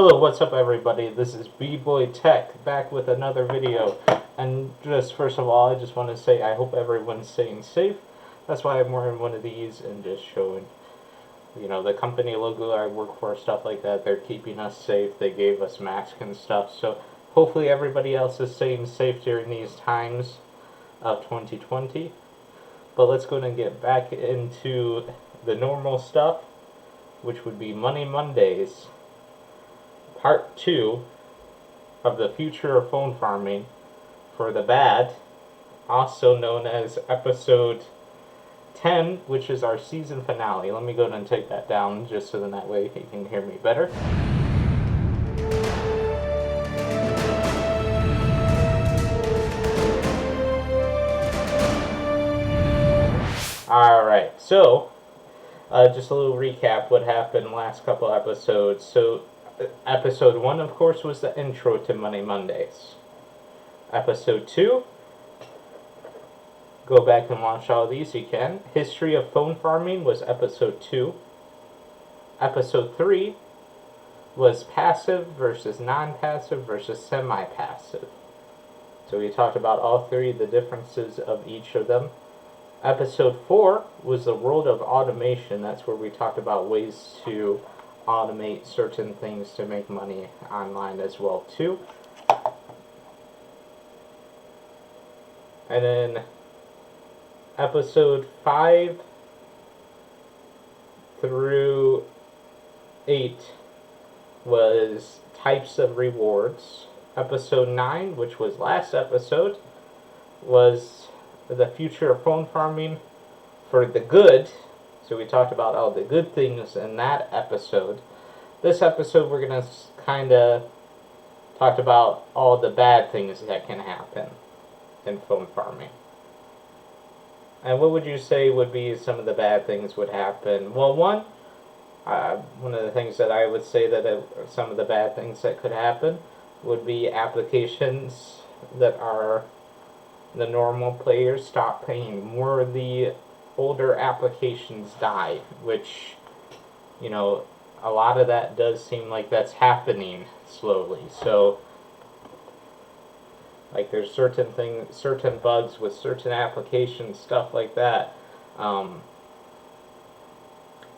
Hello, what's up everybody? This is B-Boy Tech back with another video. And just first of all, I just want to say I hope everyone's staying safe. That's why I'm wearing one of these and just showing, the company logo I work for, stuff like that. They're keeping us safe. They gave us masks and stuff. So hopefully everybody else is staying safe during these times of 2020. But let's go and get back into the normal stuff, which would be Money Mondays. Part 2 of the future of phone farming for the bad, also known as episode 10, which is our season finale. Let me go ahead and take that down just so that way you can hear me better. Alright, so just a little recap what happened last couple episodes. So episode 1, of course, was the intro to Money Mondays. Episode 2, go back and watch all these you can. History of phone farming was episode 2. Episode 3 was passive versus non-passive versus semi-passive. So we talked about all three, the differences of each of them. Episode 4 was the world of automation. That's where we talked about ways to automate certain things to make money online as well too. And then episode 5 through 8 was types of rewards. Episode 9, which was last episode, was the future of phone farming for the good. So we talked about all the good things in that episode. This episode we're going to kind of talk about all the bad things that can happen in phone farming. And what would you say would be some of the bad things would happen? Well, one of the things that I would say that some of the bad things that could happen would be applications that are the normal players stop paying. More of the older applications die, which, a lot of that does seem like that's happening slowly. So, like, there's certain bugs with certain applications, stuff like that. It's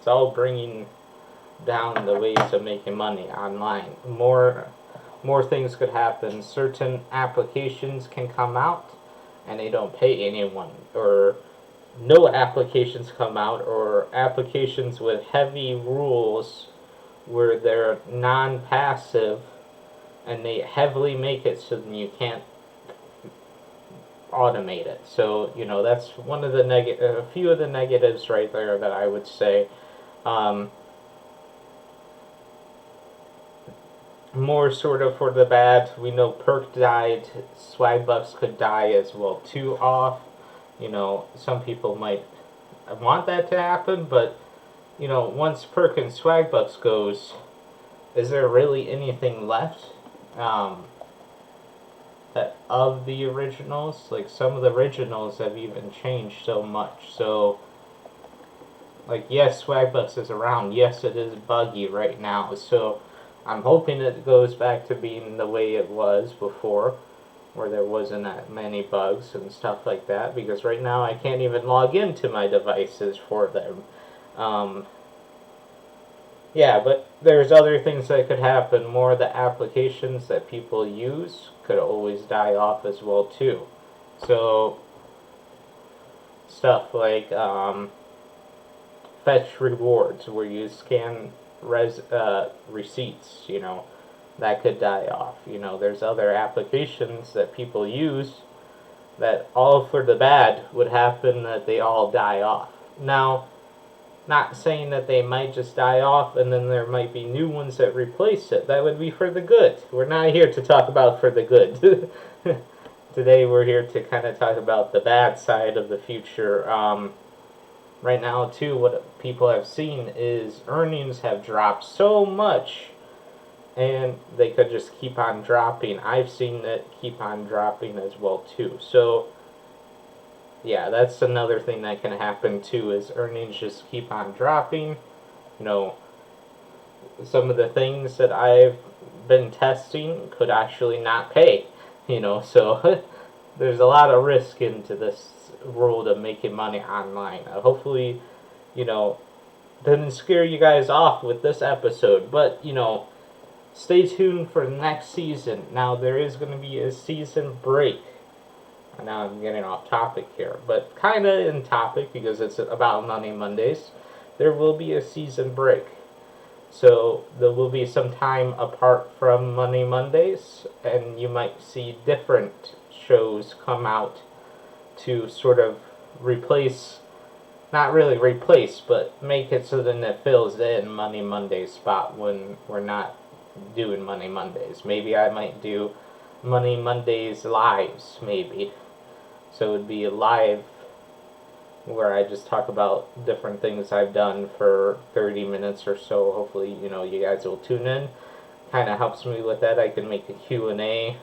all bringing down the ways of making money online. More things could happen. Certain applications can come out and they don't pay anyone, or no applications come out, or applications with heavy rules where they're non-passive and they heavily make it so then you can't automate it. So, that's one of the a few of the negatives right there that I would say. More sort of for the bad, we know Perk died, Swagbucks could die as well too off. Some people might want that to happen, but once Perk and Swagbucks goes, is there really anything left of the originals? Like, some of the originals have even changed so much. So, like, yes, Swagbucks is around. Yes, it is buggy right now. So I'm hoping it goes back to being the way it was before, where there wasn't that many bugs and stuff like that, because right now I can't even log into my devices for them. Yeah, but there's other things that could happen. More of the applications that people use could always die off as well too. So stuff like fetch rewards, where you scan receipts, that could die off. There's other applications that people use that all for the bad would happen, that they all die off. Now, not saying that they might just die off and then there might be new ones that replace it. That would be for the good. We're not here to talk about for the good. Today we're here to kind of talk about the bad side of the future. Right now, too, what people have seen is earnings have dropped so much, and they could just keep on dropping. I've seen it keep on dropping as well, too. So, yeah, that's another thing that can happen, too, is earnings just keep on dropping. some of the things that I've been testing could actually not pay, so there's a lot of risk into this world of making money online. Hopefully, you know, didn't scare you guys off with this episode, but, stay tuned for the next season. Now, there is going to be a season break. Now I'm getting off topic here, but kind of in topic because it's about Money Mondays. There will be a season break. So there will be some time apart from Money Mondays, and you might see different shows come out to sort of replace, not really replace, but make it so that it fills in Money Monday's spot when we're not doing Money Mondays. Maybe I might do Money Mondays lives, maybe. So it would be a live where I just talk about different things I've done for 30 minutes or so. Hopefully, you guys will tune in. Kind of helps me with that. I can make a Q&A,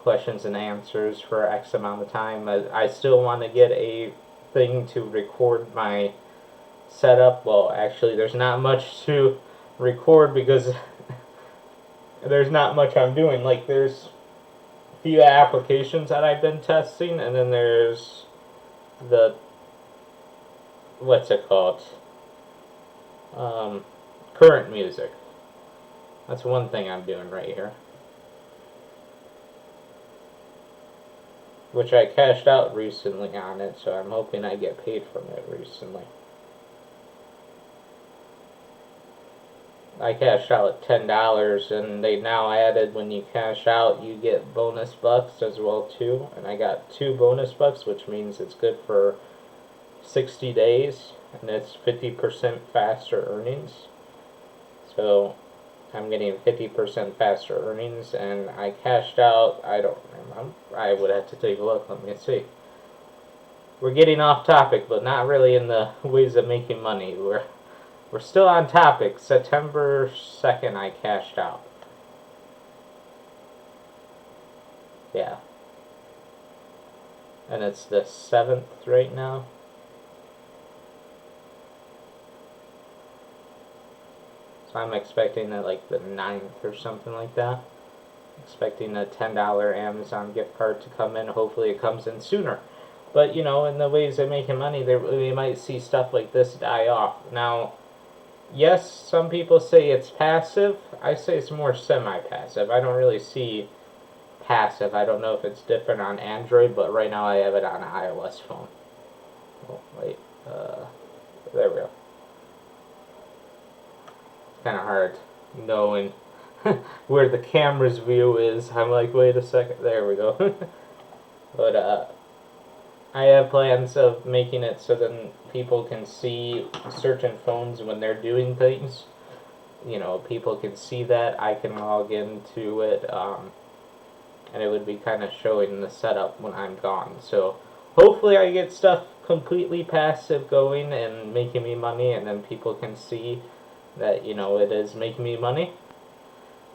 questions and answers for X amount of time. I still want to get a thing to record my setup. Well, actually, there's not much to record because there's not much I'm doing. Like, there's a few applications that I've been testing, and then there's the, what's it called? Current music. That's one thing I'm doing right here. Which I cashed out recently on it, so I'm hoping I get paid from it recently. I cashed out at $10, and they now added when you cash out, you get bonus bucks as well too. And I got 2 bonus bucks, which means it's good for 60 days, and it's 50% faster earnings. So I'm getting 50% faster earnings, and I cashed out, I don't remember, I would have to take a look, let me see. We're getting off topic, but not really in the ways of making money. We're still on topic. September 2nd, I cashed out. Yeah. And it's the 7th right now. So I'm expecting that like the 9th or something like that. Expecting a $10 Amazon gift card to come in. Hopefully it comes in sooner. But, in the ways of making money, we might see stuff like this die off. Now, yes, some people say it's passive. I say it's more semi-passive. I don't really see passive. I don't know if it's different on Android, but right now I have it on an iOS phone. Oh, wait. There we go. It's kind of hard knowing where the camera's view is. I'm like, wait a second. There we go. But, I have plans of making it so then people can see certain phones when they're doing things. People can see that. I can log into it, and it would be kind of showing the setup when I'm gone. So hopefully I get stuff completely passive going and making me money, and then people can see that, it is making me money.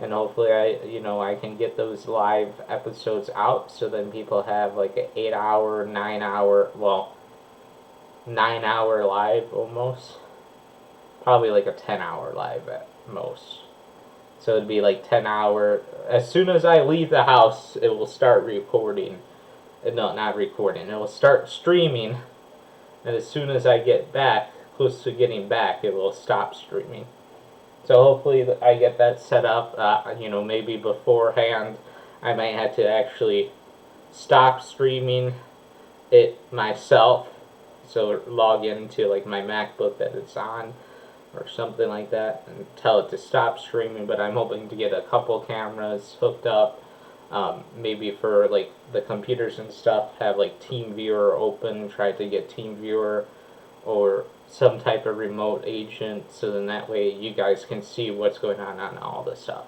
And hopefully I can get those live episodes out so then people have like an 8-hour, 9-hour, 9-hour live almost. Probably like a 10-hour live at most. So it'd be like 10-hour. As soon as I leave the house, it will start recording. No, not recording. It will start streaming. And as soon as I get back, close to getting back, it will stop streaming. So hopefully I get that set up, maybe beforehand. I might have to actually stop streaming it myself. So log into like my MacBook that it's on or something like that and tell it to stop streaming. But I'm hoping to get a couple cameras hooked up. Maybe for like the computers and stuff, have like TeamViewer open, try to get TeamViewer or some type of remote agent, so then that way you guys can see what's going on all this stuff.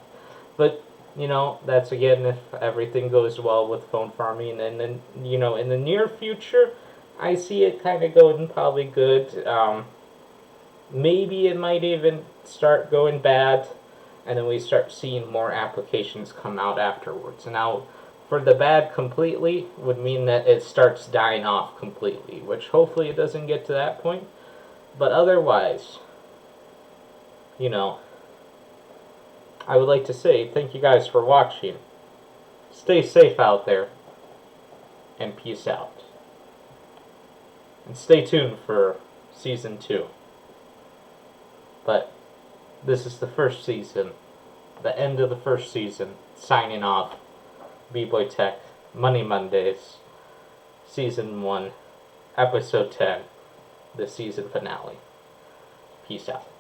But, that's again if everything goes well with phone farming, and then, in the near future, I see it kind of going probably good. Maybe it might even start going bad, and then we start seeing more applications come out afterwards. Now, for the bad completely would mean that it starts dying off completely, which hopefully it doesn't get to that point. But otherwise, I would like to say thank you guys for watching. Stay safe out there, and peace out. And stay tuned for Season 2. But this is the first season, the end of the first season, signing off. B-Boy Tech, Money Mondays, Season 1, Episode 10, the season finale. Peace out.